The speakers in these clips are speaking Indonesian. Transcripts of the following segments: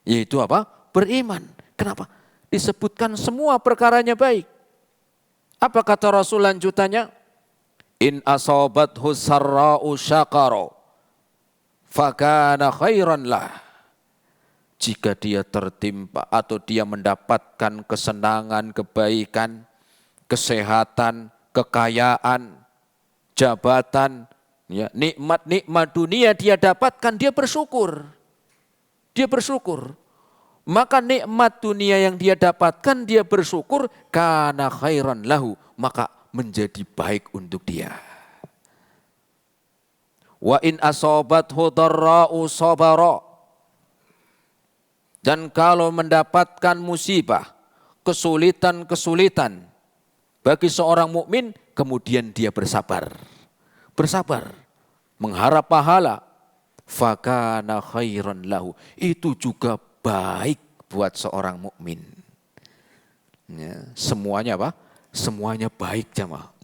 Yaitu apa? Beriman. Kenapa? Disebutkan semua perkaranya baik. Apa kata Rasul lanjutannya? In asabathu sarra'u syakara fakana khairan lah. Jika dia tertimpa atau dia mendapatkan kesenangan, kebaikan, kesehatan, kekayaan, jabatan, ya, nikmat-nikmat dunia dia dapatkan, dia bersyukur. Dia bersyukur. Maka nikmat dunia yang dia dapatkan, dia bersyukur, kana khairan lahu, maka menjadi baik untuk dia. Wa in asabathu dharra'u sabara. Dan kalau mendapatkan musibah, kesulitan-kesulitan bagi seorang mukmin, kemudian dia bersabar. Bersabar, mengharap pahala, fakana khairan lahu, itu juga baik buat seorang mukmin. Ya, semuanya apa? Semuanya baik jamaah.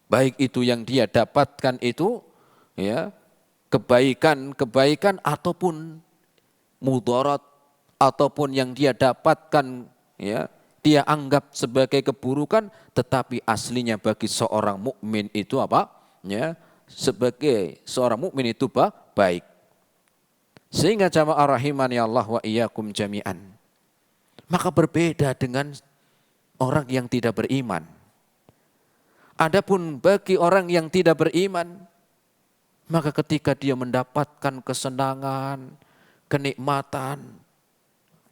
Baik itu yang dia dapatkan itu, ya, kebaikan ataupun mudarat, ataupun yang dia dapatkan, ya, dia anggap sebagai keburukan, tetapi aslinya bagi seorang mukmin itu apa? Ya, sebagai seorang mukmin itu baik. Sehingga jamaah rahimani Allah wa iyyakum jami'an. Maka berbeda dengan orang yang tidak beriman. Adapun bagi orang yang tidak beriman, maka ketika dia mendapatkan kesenangan, kenikmatan,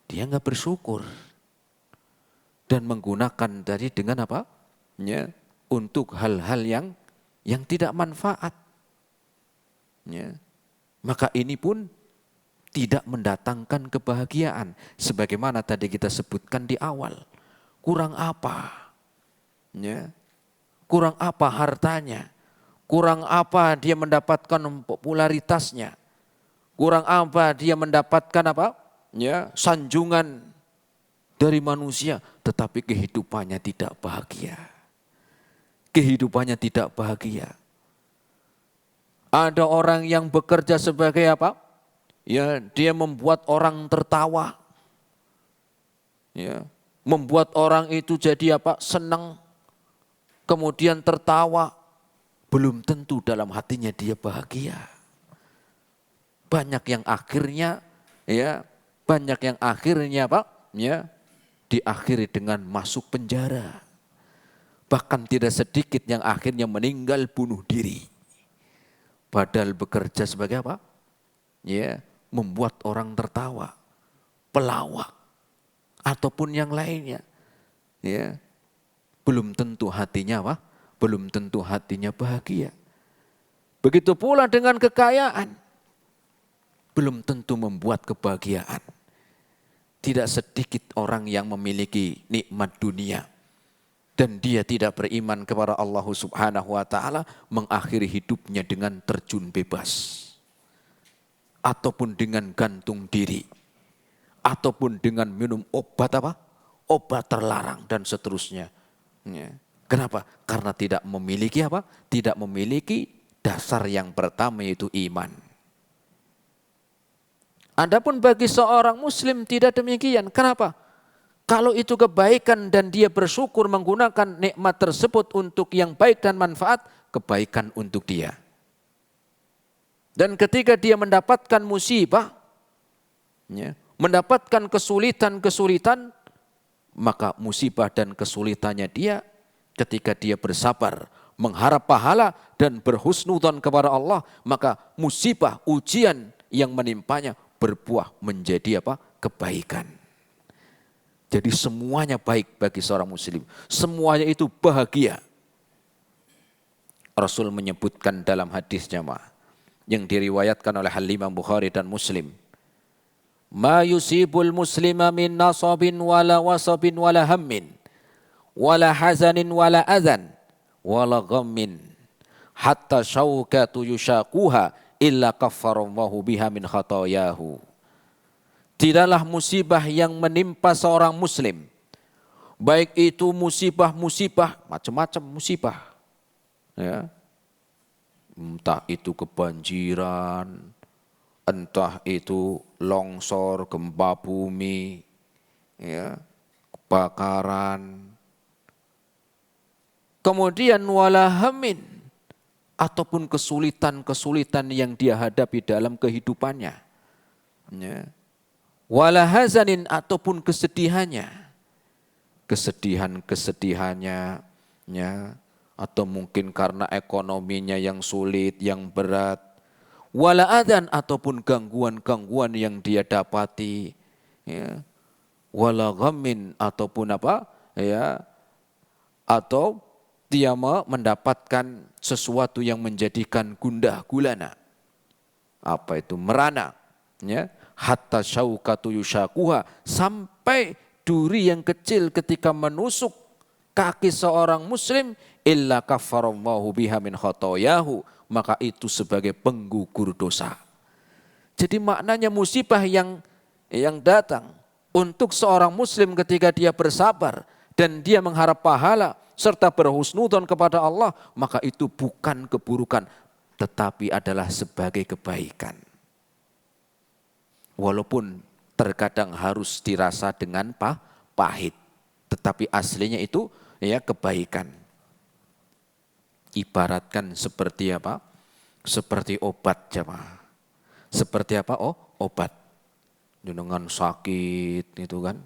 dia enggak bersyukur. Dan menggunakan dari dengan apa? Ya, untuk hal-hal yang tidak manfaat. Ya. Maka ini pun tidak mendatangkan kebahagiaan. Sebagaimana tadi kita sebutkan di awal. Kurang apa? Ya. Kurang apa hartanya? Kurang apa dia mendapatkan popularitasnya? Kurang apa dia mendapatkan apa? Ya, sanjungan dari manusia, tetapi kehidupannya tidak bahagia. Kehidupannya tidak bahagia. Ada orang yang bekerja sebagai apa? Ya, dia membuat orang tertawa. Ya, membuat orang itu jadi apa? Senang. Kemudian tertawa. Belum tentu dalam hatinya dia bahagia. Banyak yang akhirnya, ya, banyak yang akhirnya apa? Ya, diakhiri dengan masuk penjara. Bahkan tidak sedikit yang akhirnya meninggal bunuh diri. Padahal bekerja sebagai apa? Ya, membuat orang tertawa, pelawak, ataupun yang lainnya. Ya, belum tentu hatinya apa? Belum tentu hatinya bahagia. Begitu pula dengan kekayaan. Belum tentu membuat kebahagiaan. Tidak sedikit orang yang memiliki nikmat dunia dan dia tidak beriman kepada Allah Subhanahu wa taala, mengakhiri hidupnya dengan terjun bebas. Ataupun dengan gantung diri. Ataupun dengan minum obat apa? Obat terlarang dan seterusnya. Ya. Kenapa? Karena tidak memiliki apa? Tidak memiliki dasar yang pertama, yaitu iman. Adapun bagi seorang muslim tidak demikian. Kenapa? Kalau itu kebaikan dan dia bersyukur menggunakan nikmat tersebut untuk yang baik dan manfaat, kebaikan untuk dia. Dan ketika dia mendapatkan musibah, ya, mendapatkan kesulitan-kesulitan, maka musibah dan kesulitannya dia, ketika dia bersabar, mengharap pahala dan berhusnudzon kepada Allah, maka musibah, ujian yang menimpanya berbuah menjadi apa? Kebaikan. Jadi semuanya baik bagi seorang muslim. Semuanya itu bahagia. Rasul menyebutkan dalam hadisnya yang diriwayatkan oleh Imam Bukhari dan Muslim. Ma yusibul muslima min nasabin wala wasabin wala hammin wala hazanin wala adhan wala ghammin hatta syaukatu yushaquha illa kaffarallahu biha min khatayahu. Tidaklah musibah yang menimpa seorang muslim, baik itu musibah-musibah, macam-macam musibah, ya, entah itu kebanjiran, entah itu longsor, gempa bumi, ya, kebakaran. Kemudian walahamin, ataupun kesulitan-kesulitan yang dia hadapi dalam kehidupannya. Ya. Walahazanin, ataupun kesedihannya. Kesedihannya, ya, atau mungkin karena ekonominya yang sulit, yang berat. Walaadan, ataupun gangguan-gangguan yang dia dapati. Ya. Walaghamin, ataupun apa? Ya, atau dia mendapatkan sesuatu yang menjadikan gundah gulana. Apa itu? Merana. Ya. Hatta syaukatu yushakuha, sampai duri yang kecil ketika menusuk kaki seorang muslim, illa kafarallahu biha min khotoyahu, maka itu sebagai penggugur dosa. Jadi maknanya musibah yang datang untuk seorang muslim ketika dia bersabar dan dia mengharap pahala serta berhusnudzon kepada Allah, maka itu bukan keburukan, tetapi adalah sebagai kebaikan. Walaupun terkadang harus dirasa dengan pahit, tetapi aslinya itu ya kebaikan. Ibaratkan seperti apa? Seperti obat, jemaah. Seperti apa? Oh, obat. Dengan sakit itu kan.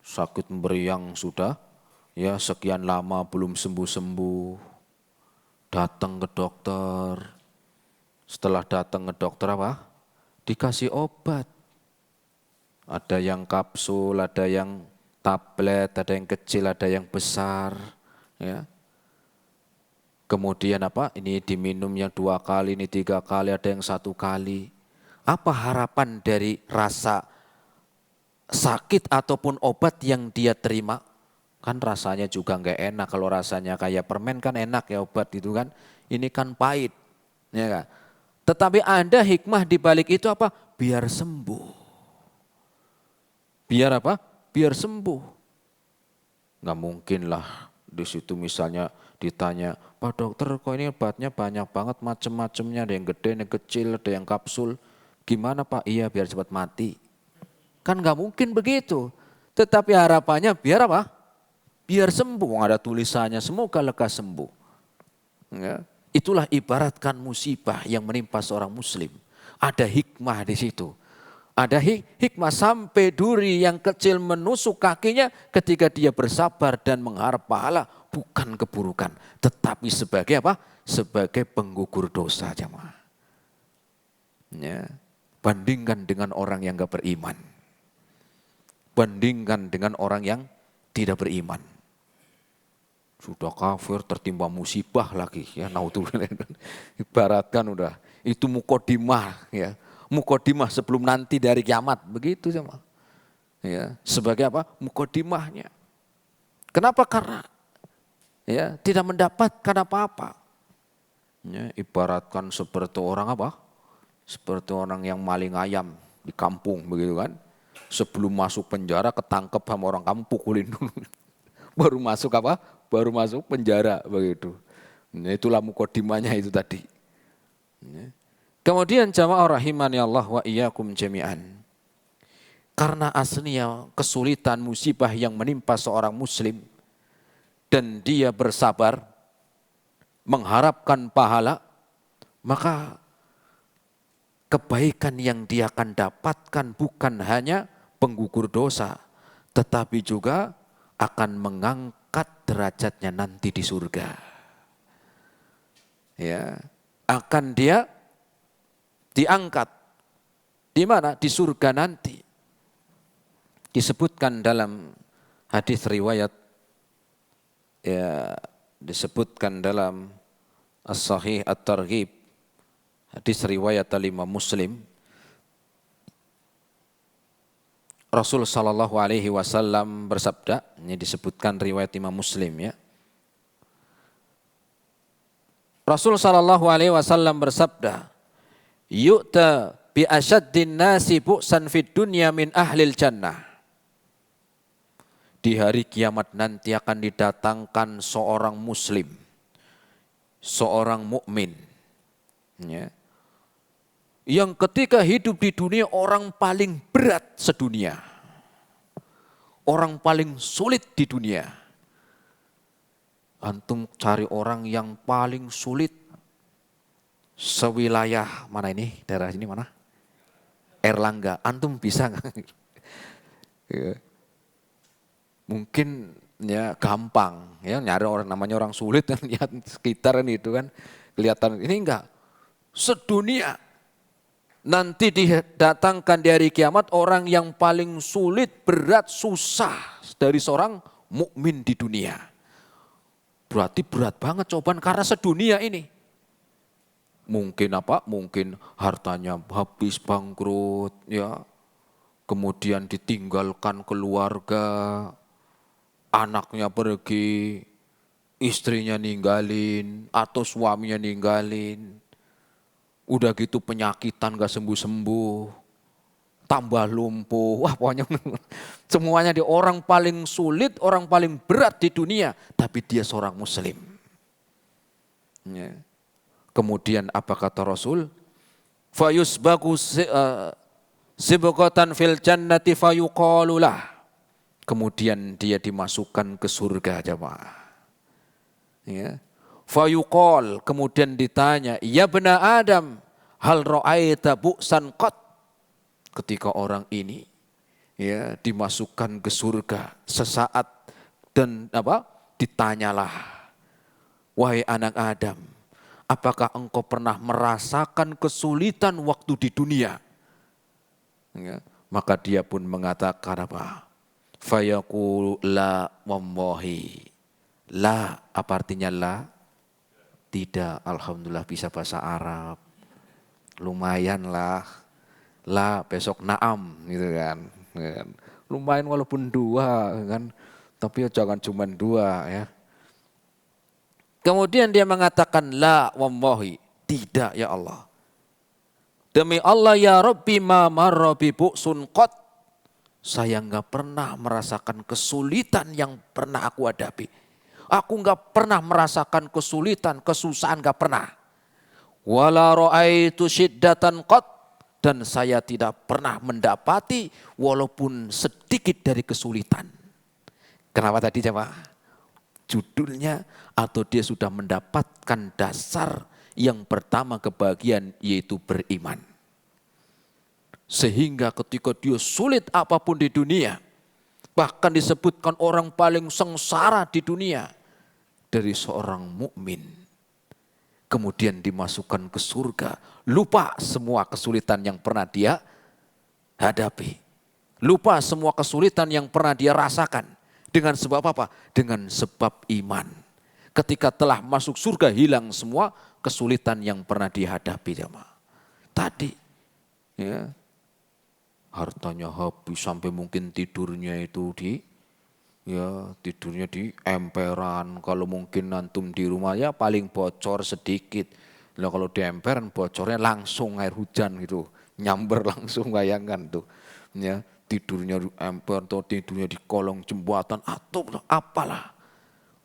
Sakit meriang sudah ya sekian lama belum sembuh-sembuh. Datang ke dokter. Setelah datang ke dokter apa? Dikasih obat. Ada yang kapsul, ada yang tablet, ada yang kecil, ada yang besar. Ya. Kemudian apa? Ini diminum yang 2 kali, ini 3 kali, ada yang 1 kali. Apa harapan dari rasa sakit ataupun obat yang dia terima? Kan rasanya juga enggak enak. Kalau rasanya kayak permen kan enak ya obat itu kan. Ini kan pahit. Ya kan? Tetapi ada hikmah di balik itu apa? Biar sembuh. Biar apa? Biar sembuh. Nggak mungkin lah di situ misalnya ditanya, Pak dokter kok ini obatnya banyak banget macam-macamnya, ada yang gede, ada yang kecil, ada yang kapsul. Gimana Pak? Iya biar cepat mati. Kan nggak mungkin begitu. Tetapi harapannya biar apa? Biar sembuh. Ada tulisannya semoga lekas sembuh. Ya. Itulah ibaratkan musibah yang menimpa seorang muslim. Ada hikmah di situ. Ada hikmah sampai duri yang kecil menusuk kakinya ketika dia bersabar dan mengharap pahala. Bukan keburukan. Tetapi sebagai apa? Sebagai penggugur dosa jemaah. Ya. Bandingkan dengan orang yang gak beriman. Bandingkan dengan orang yang tidak beriman. Sudah kafir tertimpa musibah lagi ya, naudzubillah. Ibaratkan udah itu mukodimah ya. Mukodimah sebelum nanti dari kiamat, begitu sama. Ya, sebagai apa? Mukodimahnya. Kenapa? Karena ya tidak mendapatkan apa-apa. Ya, ibaratkan seperti orang apa? Seperti orang yang maling ayam di kampung begitu kan. Sebelum masuk penjara ketangkep sama orang kamu pukulin dulu. Baru masuk apa? Baru masuk penjara begitu. Nah, itulah mukodimahnya itu tadi. Kemudian jamaah rahimani Allah wa iyyakum jami'an. Karena aslinya kesulitan musibah yang menimpa seorang muslim dan dia bersabar mengharapkan pahala, maka kebaikan yang dia akan dapatkan bukan hanya penggugur dosa, tetapi juga akan mengangkat derajatnya nanti di surga. Ya, akan dia diangkat. Di mana? Di surga nanti. Disebutkan dalam hadis riwayat, ya, disebutkan dalam As-Sahih At-Targhib, hadis riwayat Imam Muslim. Rasul sallallahu alaihi wasallam bersabda, ini disebutkan riwayat Imam Muslim ya. Rasul sallallahu alaihi wasallam bersabda, "Yu'ta bi asyaddin nasi bu'san fid dunya min ahlil jannah." Di hari kiamat nanti akan didatangkan seorang muslim, seorang mukmin ya, yang ketika hidup di dunia orang paling berat sedunia. Orang paling sulit di dunia. Antum cari orang yang paling sulit sewilayah mana ini? Daerah ini mana? Erlangga. Antum bisa nggak? Ya. Mungkin ya gampang ya nyari orang namanya orang sulit kan lihat sekitaran itu kan kelihatan ini enggak. Sedunia nanti didatangkan di hari kiamat orang yang paling sulit, berat, susah dari seorang mukmin di dunia. Berarti berat banget cobaan karena sedunia ini. Mungkin apa? Mungkin hartanya habis bangkrut ya. Kemudian ditinggalkan keluarga, anaknya pergi, istrinya ninggalin atau suaminya ninggalin. Udah gitu penyakitan gak sembuh-sembuh, tambah lumpuh, wah pokoknya semuanya di orang paling sulit, orang paling berat di dunia, tapi dia seorang muslim. Ya. Kemudian apa kata Rasul? Fayusbagu sibqatan fil jannati fayuqalulah. Kemudian dia dimasukkan ke surga jemaah. Ya. Fayuqal, kemudian ditanya, ya bena Adam, hal ra'aita bu'san qat. Ketika orang ini ya dimasukkan ke surga sesaat dan ditanyalah, wahai anak Adam, apakah engkau pernah merasakan kesulitan waktu di dunia? Ya, maka dia pun mengatakan apa? Fayaqulu la wallahi. La, apa artinya la? Tidak, alhamdulillah bisa bahasa Arab. Lumayan lah. La besok naam gitu kan. Lumayan walaupun dua kan. Tapi jangan cuma dua ya. Kemudian dia mengatakan la wallahi. Tidak ya Allah. Demi Allah ya Rabbi ma marra bi bu'sun qat. Saya enggak pernah merasakan kesulitan yang pernah aku hadapi. Aku enggak pernah merasakan kesulitan, kesusahan enggak pernah. Wala ra'aitu syiddatan qat, dan saya tidak pernah mendapati walaupun sedikit dari kesulitan. Kenapa tadi coba? Judulnya atau dia sudah mendapatkan dasar yang pertama kebahagiaan yaitu beriman. Sehingga ketika dia sulit apapun di dunia, bahkan disebutkan orang paling sengsara di dunia dari seorang mukmin, kemudian dimasukkan ke surga, lupa semua kesulitan yang pernah dia hadapi, lupa semua kesulitan yang pernah dia rasakan. Dengan sebab apa? Dengan sebab iman. Ketika telah masuk surga hilang semua kesulitan yang pernah dihadapi jemaah. Tadi ya, hartanya habis sampai mungkin tidurnya itu tidurnya di emperan. Kalau mungkin antum di rumah ya paling bocor sedikit. Nah, kalau di emperan bocornya langsung air hujan gitu, nyamber langsung, bayangkan tuh. Ya, tidurnya di emper atau tidurnya di kolong jembatan atau apalah.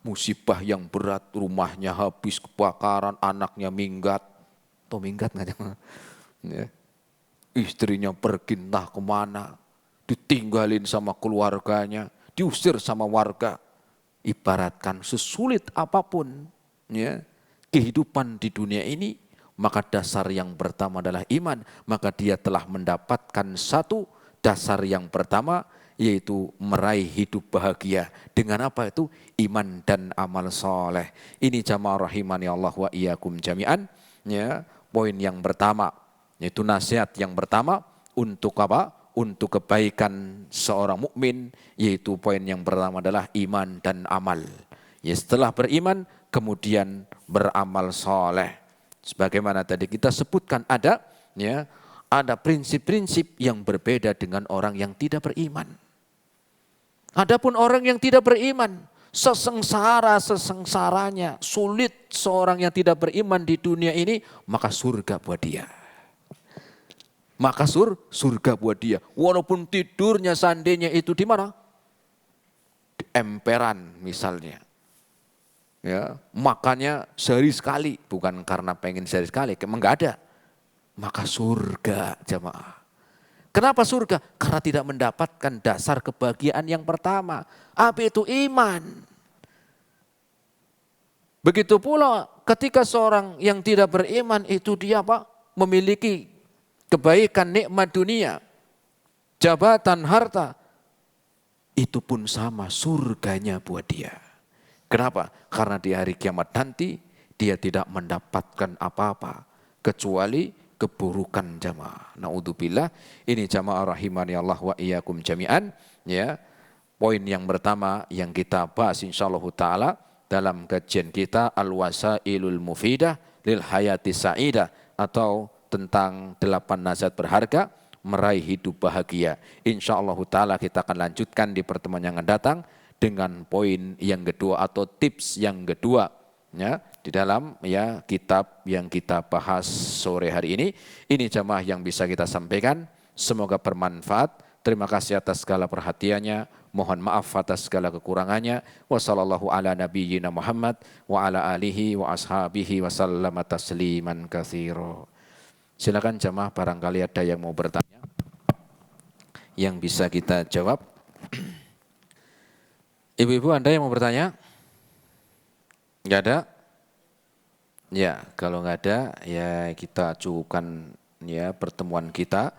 Musibah yang berat, rumahnya habis kebakaran, anaknya minggat. Atau minggat nggak jangan. Ya. Istrinya pergi entah kemana, ditinggalin sama keluarganya, diusir sama warga. Ibaratkan sesulit apapun ya kehidupan di dunia ini, maka dasar yang pertama adalah iman. Maka dia telah mendapatkan satu dasar yang pertama, yaitu meraih hidup bahagia. Dengan apa itu? Iman dan amal soleh. Ini jamaah rahimani Allah wa iyyakum jami'an. Ya, poin yang pertama, yaitu nasihat yang pertama untuk apa? Untuk kebaikan seorang mukmin, yaitu poin yang pertama adalah iman dan amal. Ya, setelah beriman kemudian beramal soleh. Sebagaimana tadi kita sebutkan ada prinsip-prinsip yang berbeda dengan orang yang tidak beriman. Adapun orang yang tidak beriman, sesengsaranya, sulit seorang yang tidak beriman di dunia ini, maka surga buat dia. Maka surga buat dia. Walaupun tidurnya seandainya itu di mana? Di emperan misalnya. Ya, makannya sehari sekali, bukan karena pengen sehari sekali, emang enggak ada. maka surga jamaah. Kenapa surga? Karena tidak mendapatkan dasar kebahagiaan yang pertama. Apa itu iman? Begitu pula ketika seorang yang tidak beriman itu dia apa? Memiliki kebaikan nikmat dunia, jabatan, harta. Itu pun sama surganya buat dia. Kenapa? Karena di hari kiamat nanti dia tidak mendapatkan apa-apa kecuali keburukan jamaah. Naudzubillah. Ini jamaah rahimani Allah wa iyyakum jami'an. Ya. Poin yang pertama yang kita bahas insyaallah taala dalam kajian kita Al-Wasailul Mufidah lil Hayati Sa'idah atau tentang 8 nasihat berharga meraih hidup bahagia. Insyaallah taala kita akan lanjutkan di pertemuan yang akan datang dengan poin yang kedua atau tips yang kedua ya di dalam ya kitab yang kita bahas sore hari ini. Ini jamaah yang bisa kita sampaikan, semoga bermanfaat. Terima kasih atas segala perhatiannya, mohon maaf atas segala kekurangannya. Wassallallahu ala nabiyyina Muhammad wa ala alihi wa ashabihi wa sallama tasliman katsira. Silakan jamaah, barangkali ada yang mau bertanya yang bisa kita jawab. Ibu-ibu, Anda yang mau bertanya? Enggak ada? Ya, kalau enggak ada ya kita cukupkan ya pertemuan kita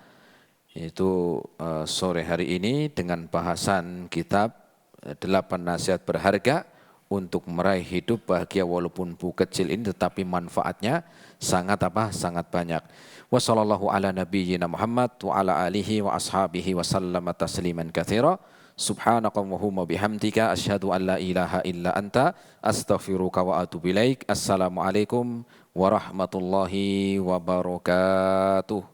yaitu sore hari ini dengan bahasan kitab 8 nasihat berharga untuk meraih hidup bahagia walaupun bu kecil ini tetapi manfaatnya sangat apa? Sangat banyak. Wassallallahu ala nabiyyina Muhammad wa ala alihi wa ashabihi wa sallama tasliman katsira. Subhanakallahumma bihamdika asyhadu an la ilaha illa anta astaghfiruka wa atubu ilaik. Assalamualaikum warahmatullahi wabarakatuh.